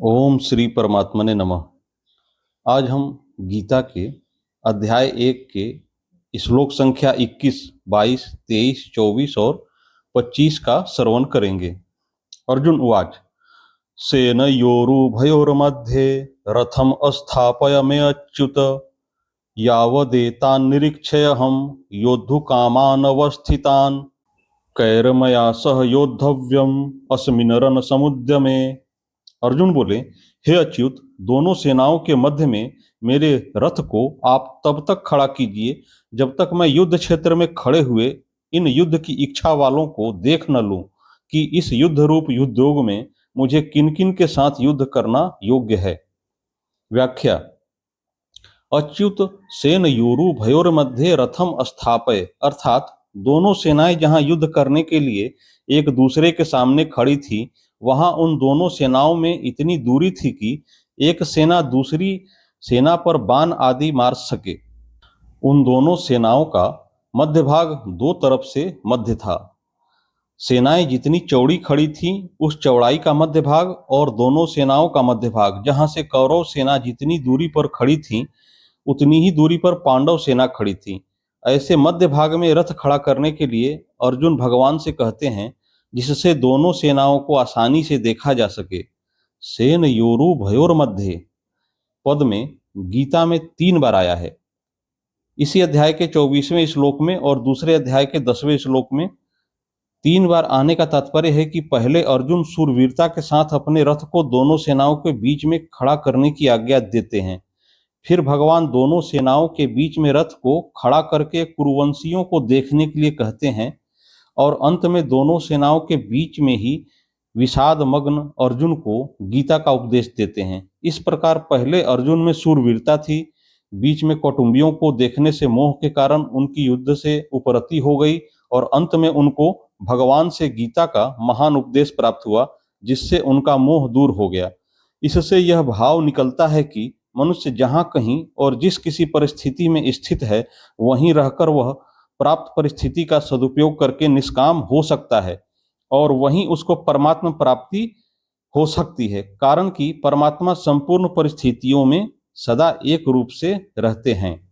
ओम श्री परमात्मने नमः। आज हम गीता के अध्याय 1 के श्लोक संख्या 21, 22, 23, 24 और 25 का श्रवण करेंगे। अर्जुन उवाच। सेनयोरुभयोर्मध्ये रथम स्थापयमेच्युत यावदेतान् निरीक्षयहं योद्धुकामानवस्थितान् कैर्मया सह योद्धव्यम अस्मिन् रणसमुद्यमे। अर्जुन बोले, हे अच्युत, दोनों सेनाओं के मध्य में मेरे रथ को आप तब तक खड़ा कीजिए जब तक मैं युद्ध क्षेत्र में खड़े हुए इन युद्ध की इच्छा वालों को देख न लूं कि इस युद्ध रूप युद्धोग में मुझे किन किन के साथ युद्ध करना योग्य है। व्याख्या। अच्युत सेन योरु भयोर मध्य रथम स्थापय, अर्थात दोनों सेनाएं जहां युद्ध करने के लिए एक दूसरे के सामने खड़ी थी, वहां उन दोनों सेनाओं में इतनी दूरी थी कि एक सेना दूसरी सेना पर बाण आदि मार सके। उन दोनों सेनाओं का मध्य भाग दो तरफ से मध्य था। सेनाएं जितनी चौड़ी खड़ी थीं, उस चौड़ाई का मध्य भाग और दोनों सेनाओं का मध्य भाग, जहां से कौरव सेना जितनी दूरी पर खड़ी थी उतनी ही दूरी पर पांडव सेना खड़ी थी। ऐसे मध्य भाग में रथ खड़ा करने के लिए अर्जुन भगवान से कहते हैं, जिससे दोनों सेनाओं को आसानी से देखा जा सके। सेन योरु भयोर मध्य पद में गीता में 3 बार आया है। इसी अध्याय के 24वें श्लोक में और दूसरे अध्याय के 10वें श्लोक में 3 बार आने का तात्पर्य है कि पहले अर्जुन शूरवीरता के साथ अपने रथ को दोनों सेनाओं के बीच में खड़ा करने की आज्ञा देते हैं। फिर भगवान दोनों सेनाओं के बीच में रथ को खड़ा करके कुरुवंशियों को देखने के लिए कहते हैं और अंत में दोनों सेनाओं के बीच में ही विषाद मग्न अर्जुन को गीता का उपदेश देते हैं। इस प्रकार पहले अर्जुन में शूरवीरता थी, बीच में कौटुंबियों को देखने से मोह के कारण उनकी युद्ध से उपरति हो गई और अंत में उनको भगवान से गीता का महान उपदेश प्राप्त हुआ, जिससे उनका मोह दूर हो गया। इससे यह भाव निकलता है कि मनुष्य जहाँ कहीं और जिस किसी परिस्थिति में स्थित है, वहीं रहकर वह प्राप्त परिस्थिति का सदुपयोग करके निष्काम हो सकता है और वहीं उसको परमात्मा प्राप्ति हो सकती है, कारण कि परमात्मा संपूर्ण परिस्थितियों में सदा एक रूप से रहते हैं।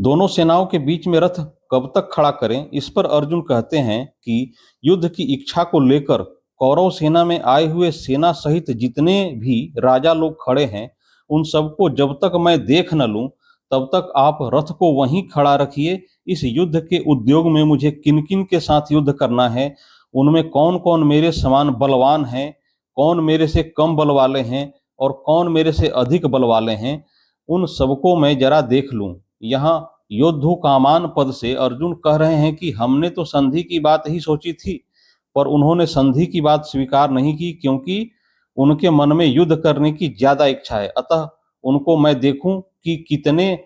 दोनों सेनाओं के बीच में रथ कब तक खड़ा करें, इस पर अर्जुन कहते हैं कि युद्ध की इच्छा को लेकर कौरव सेना में आए हुए सेना सहित जितने भी राजा लोग खड़े हैं, उन सबको जब तक मैं देख न लूं तब तक आप रथ को वहीं खड़ा रखिए। इस युद्ध के उद्योग में मुझे किन किन के साथ युद्ध करना है, उनमें कौन कौन मेरे समान बलवान हैं, कौन मेरे से कम बल वाले हैं और कौन मेरे से अधिक बल वाले हैं, उन सबको मैं जरा देख लूं। यहाँ योद्धु कामान पद से अर्जुन कह रहे हैं कि हमने तो संधि की बात ही सोची थी, पर उन्होंने संधि की बात स्वीकार नहीं की, क्योंकि उनके मन में युद्ध करने की ज्यादा इच्छा है। अतः उनको मैं देखूं कि कितने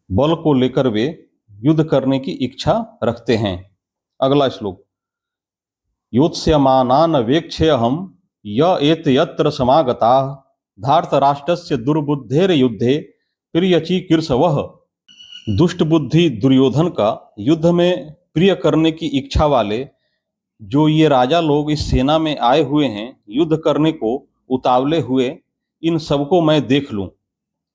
बल को लेकर वे युद्ध करने की इच्छा रखते हैं। अगला श्लोक। योत्स्यमानान् वेक्षेऽहं य एत यत्र समागताः धार्तराष्ट्रस्य दुर्बुद्धेर्युद्धे प्रियचिकीर्षवः। दुष्ट बुद्धि दुर्योधन का युद्ध में प्रिय करने की इच्छा वाले जो ये राजा लोग इस सेना में आए हुए हैं, युद्ध करने को उतावले हुए, इन सबको मैं देख लूं।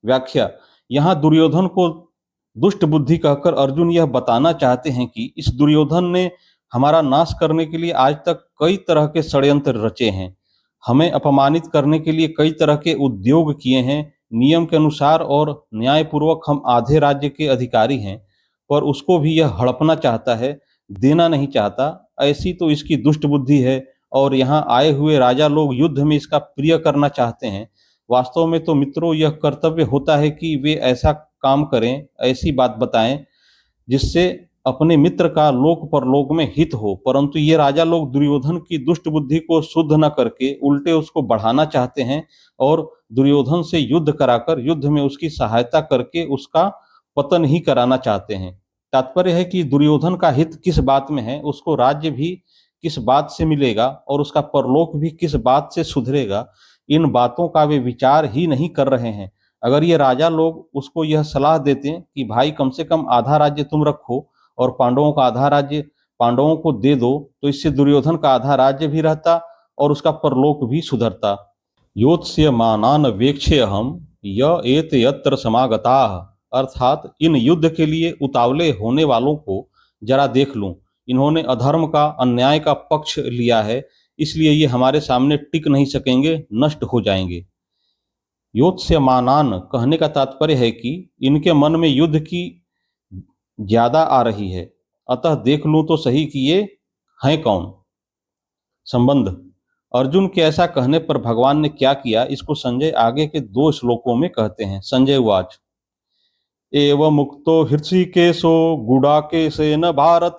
व्याख्या। यहाँ दुर्योधन को दुष्ट बुद्धि कहकर अर्जुन यह बताना चाहते हैं कि इस दुर्योधन ने हमारा नाश करने के लिए आज तक कई तरह के षड्यंत्र रचे हैं, हमें अपमानित करने के लिए कई तरह के उद्योग किए हैं। नियम के अनुसार और न्यायपूर्वक हम आधे राज्य के अधिकारी हैं, पर उसको भी यह हड़पना चाहता है, देना नहीं चाहता। ऐसी तो इसकी दुष्ट बुद्धि है और यहाँ आए हुए राजा लोग युद्ध में इसका प्रिय करना चाहते हैं। वास्तव में तो मित्रों, यह कर्तव्य होता है कि वे ऐसा काम करें, ऐसी बात बताएं जिससे अपने मित्र का लोक परलोक में हित हो, परंतु ये राजा लोग दुर्योधन की दुष्ट बुद्धि को शुद्ध न करके उल्टे उसको बढ़ाना चाहते हैं और दुर्योधन से युद्ध कराकर युद्ध में उसकी सहायता करके उसका पतन ही कराना चाहते हैं। तात्पर्य है कि दुर्योधन का हित किस बात में है, उसको राज्य भी किस बात से मिलेगा और उसका परलोक भी किस बात से सुधरेगा, इन बातों का वे विचार ही नहीं कर रहे हैं। अगर ये राजा लोग उसको यह सलाह देते कि भाई कम से कम आधा राज्य तुम रखो और पांडवों का आधा राज्य पांडवों को दे दो, तो इससे दुर्योधन का आधा राज्य भी रहता और उसका परलोक भी सुधरता। योत्स्य मानान वेक्षेऽहम य एत यत्र समागताः, अर्थात इन युद्ध के लिए उतावले होने वालों को जरा देख लूं। इन्होंने अधर्म का, अन्याय का पक्ष लिया है, इसलिए ये हमारे सामने टिक नहीं सकेंगे, नष्ट हो जाएंगे। योत्स्यमानान कहने का तात्पर्य है कि इनके मन में युद्ध की ज्यादा आ रही है, अतः देख लूं तो सही कि ये हैं कौन। संबंध। अर्जुन के ऐसा कहने पर भगवान ने क्या किया, इसको संजय आगे के 2 श्लोकों में कहते हैं। संजय उवाच। एव मुक्तो हृषिकेशो गुडाकेशेन भारत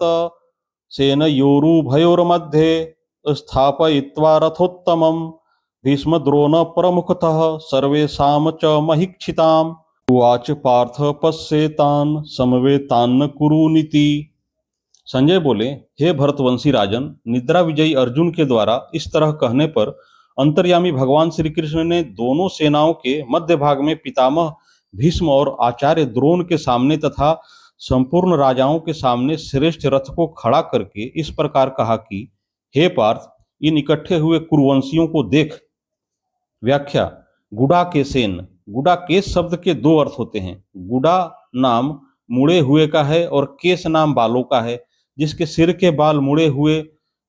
सेनयोरुभयोर्मध्ये स्थापयित्वा रथोत्तमं भीष्मद्रोण प्रमुखतः सर्वेषां च महीक्षिताम्। उवाच पार्थ पश्येतान् समवेतान् कुरुनीति। संजय बोले, हे भरतवंशी राजन, निद्रा विजयी अर्जुन के द्वारा इस तरह कहने पर अंतर्यामी भगवान श्री कृष्ण ने दोनों सेनाओं के मध्य भाग में पितामह भीष्म और आचार्य द्रोण के सामने तथा संपूर्ण राजाओं के सामने श्रेष्ठ रथ को खड़ा करके इस प्रकार कहा कि हे पार्थ, इन इकट्ठे हुए कुरुवंशियों को देख। व्याख्या। गुडाकेशेन। गुडाकेश शब्द के 2 अर्थ होते हैं। गुडा नाम मुड़े हुए का है और केश नाम बालों का है। जिसके सिर के बाल मुड़े हुए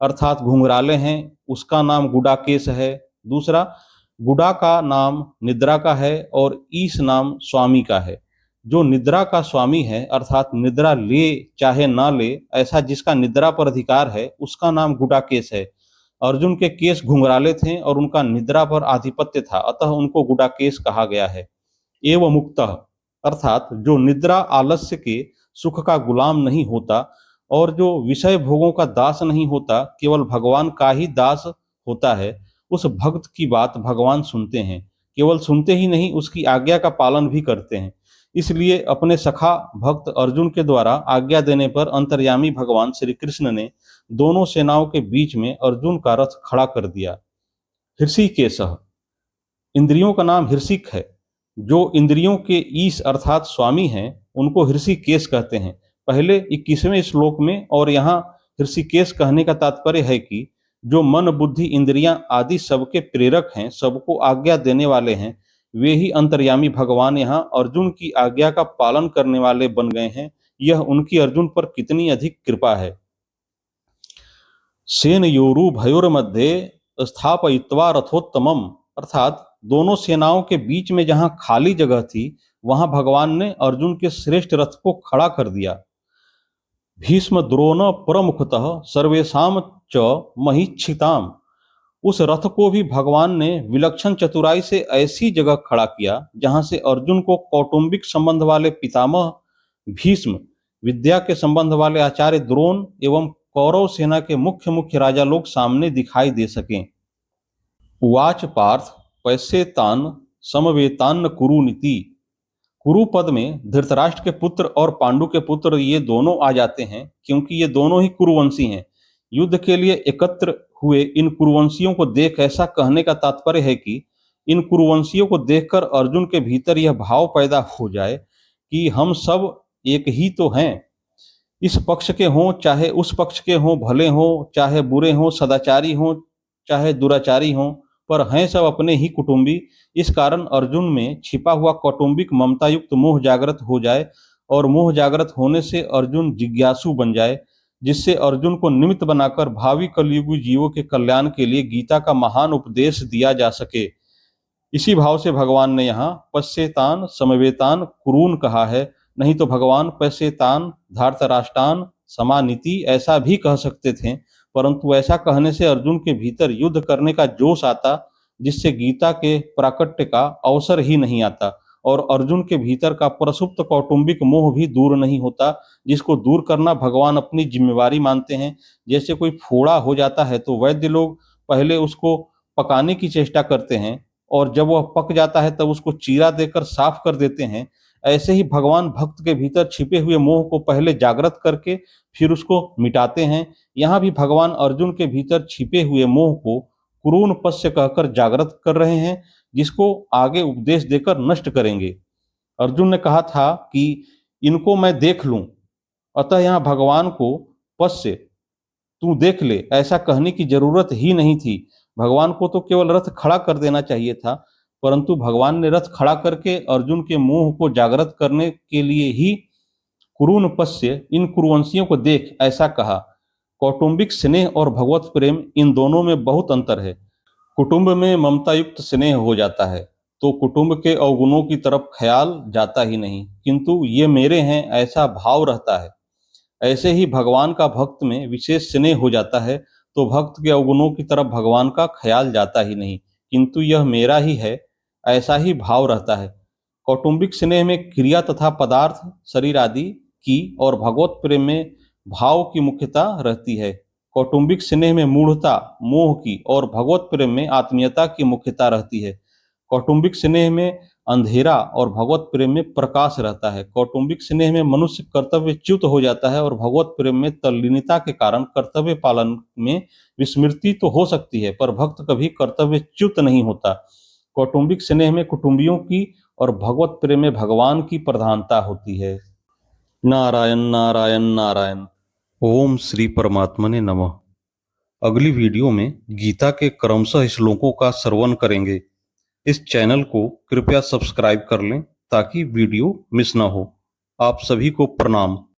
अर्थात घुंघराले हैं, उसका नाम गुडाकेश है। दूसरा, गुडा का नाम निद्रा का है और ईश नाम स्वामी का है। जो निद्रा का स्वामी है अर्थात निद्रा ले चाहे ना ले, ऐसा जिसका निद्रा पर अधिकार है, उसका नाम गुडाकेश है। अर्जुन के केश घुंघराले थे और उनका निद्रा पर आधिपत्य था, अतः उनको गुडाकेश कहा गया है। एवं मुक्तः अर्थात जो निद्रा आलस्य के सुख का गुलाम नहीं होता और जो विषय भोगों का दास नहीं होता, केवल भगवान का ही दास होता है, उस भक्त की बात भगवान सुनते हैं। केवल सुनते ही नहीं, उसकी आज्ञा का पालन भी करते हैं। इसलिए अपने सखा भक्त अर्जुन के द्वारा आज्ञा देने पर अंतर्यामी भगवान श्री कृष्ण ने दोनों सेनाओं के बीच में अर्जुन का रथ खड़ा कर दिया। हृषिकेशः। इंद्रियों का नाम हृषिक है। जो इंद्रियों के ईश अर्थात स्वामी हैं, उनको हृषिकेश कहते हैं। पहले 21वें श्लोक में और यहाँ हृषिकेश कहने का तात्पर्य है कि जो मन बुद्धि इंद्रियां आदि सबके प्रेरक हैं, सबको आज्ञा देने वाले हैं, वे ही अंतर्यामी भगवान यहाँ अर्जुन की आज्ञा का पालन करने वाले बन गए हैं। यह उनकी अर्जुन पर कितनी अधिक कृपा है। सेनयोरु भयोर्मध्ये स्थापयित्वा रथोत्तमम अर्थात दोनों सेनाओं के बीच में जहां खाली जगह थी, वहां भगवान ने अर्जुन के श्रेष्ठ रथ को खड़ा कर दिया। भीष्म द्रोण प्रमुखतः सर्वेषां च महीक्षिताम। उस रथ को भी भगवान ने विलक्षण चतुराई से ऐसी जगह खड़ा किया जहां से अर्जुन को कौटुंबिक संबंध वाले पितामह भीष्म, विद्या के संबंध वाले आचार्य द्रोण एवं कौरव सेना के मुख्य मुख्य राजा लोग सामने दिखाई दे सकें। उवाच पार्थ पैसेतान समवेतान कुरुनीति। कुरु पद में धृतराष्ट्र के पुत्र और पांडु के पुत्र ये दोनों आ जाते हैं, क्योंकि ये दोनों ही कुरुवंशी हैं। युद्ध के लिए एकत्र हुए इन कुरुवंशियों को देख ऐसा कहने का तात्पर्य है कि इन कुरुवंशियों को देखकर अर्जुन के भीतर यह भाव पैदा हो जाए कि हम सब एक ही तो हैं। इस पक्ष के हों चाहे उस पक्ष के हों, भले हों चाहे बुरे हों, सदाचारी हों चाहे दुराचारी हों, पर हैं सब अपने ही कुटुंबी। इस कारण अर्जुन में छिपा हुआ कौटुंबिक ममता युक्त मोह जागृत हो जाए और मोह जागृत होने से अर्जुन जिज्ञासु बन जाए, जिससे अर्जुन को निमित्त बनाकर भावी कलयुगी जीवों के कल्याण के लिए गीता का महान उपदेश दिया जा सके। इसी भाव से भगवान ने यहाँ पश्येतान समवेतान कुरून कहा है, नहीं तो भगवान पश्येतान धार्तराष्ट्रान समानीति ऐसा भी कह सकते थे, परंतु ऐसा कहने से अर्जुन के भीतर युद्ध करने का जोश आता, जिससे गीता के प्राकट्य का अवसर ही नहीं आता और अर्जुन के भीतर का प्रसुप्त कौटुंबिक मोह भी दूर नहीं होता, जिसको दूर करना भगवान अपनी जिम्मेवारी मानते हैं। जैसे कोई फोड़ा हो जाता है तो वैद्य लोग पहले उसको पकाने की चेष्टा करते हैं और जब वह पक जाता है तब उसको चीरा देकर साफ कर देते हैं। ऐसे ही भगवान भक्त के भीतर छिपे हुए मोह को पहले जागृत करके फिर उसको मिटाते हैं। यहाँ भी भगवान अर्जुन के भीतर छिपे हुए मोह को कुरून पश्य कहकर जागृत कर रहे हैं, जिसको आगे उपदेश देकर नष्ट करेंगे। अर्जुन ने कहा था कि इनको मैं देख लूं, अतः यहाँ भगवान को पश्य तू देख ले ऐसा कहने की जरूरत ही नहीं थी। भगवान को तो केवल रथ खड़ा कर देना चाहिए था, परंतु भगवान ने रथ खड़ा करके अर्जुन के मोह को जागृत करने के लिए ही कुरुन पश्य, इन कुरुवंशियों को देख ऐसा कहा। कौटुंबिक स्नेह और भगवत प्रेम, इन दोनों में बहुत अंतर है। कुटुंब में ममता युक्त स्नेह हो जाता है तो कुटुंब के अवगुणों की तरफ ख्याल जाता ही नहीं, किंतु ये मेरे हैं ऐसा भाव रहता है। ऐसे ही भगवान का भक्त में विशेष स्नेह हो जाता है तो भक्त के अवगुणों की तरफ भगवान का ख्याल जाता ही नहीं, किंतु यह मेरा ही है ऐसा ही भाव रहता है। कौटुंबिक स्नेह में क्रिया तथा पदार्थ, शरीर आदि की और भगवत प्रेम में भाव की मुख्यता रहती है। कौटुंबिक स्नेह में मूढ़ता, मोह की और भगवत प्रेम में आत्मीयता की मुख्यता रहती है। कौटुंबिक स्नेह में अंधेरा और भगवत प्रेम में प्रकाश रहता है। कौटुंबिक स्नेह में मनुष्य कर्तव्यच्युत हो जाता है और भगवत प्रेम में तल्लीनता के कारण कर्तव्य पालन में विस्मृति तो हो सकती है, पर भक्त कभी कर्तव्यच्युत नहीं होता। कौटुंबिक स्नेह में कुटुंबियों की और भगवत प्रेम में भगवान की प्रधानता होती है। नारायण नारायण नारायण। ओम श्री परमात्मने नमः। अगली वीडियो में गीता के क्रमशः श्लोकों का श्रवण करेंगे। इस चैनल को कृपया सब्सक्राइब कर लें ताकि वीडियो मिस ना हो। आप सभी को प्रणाम।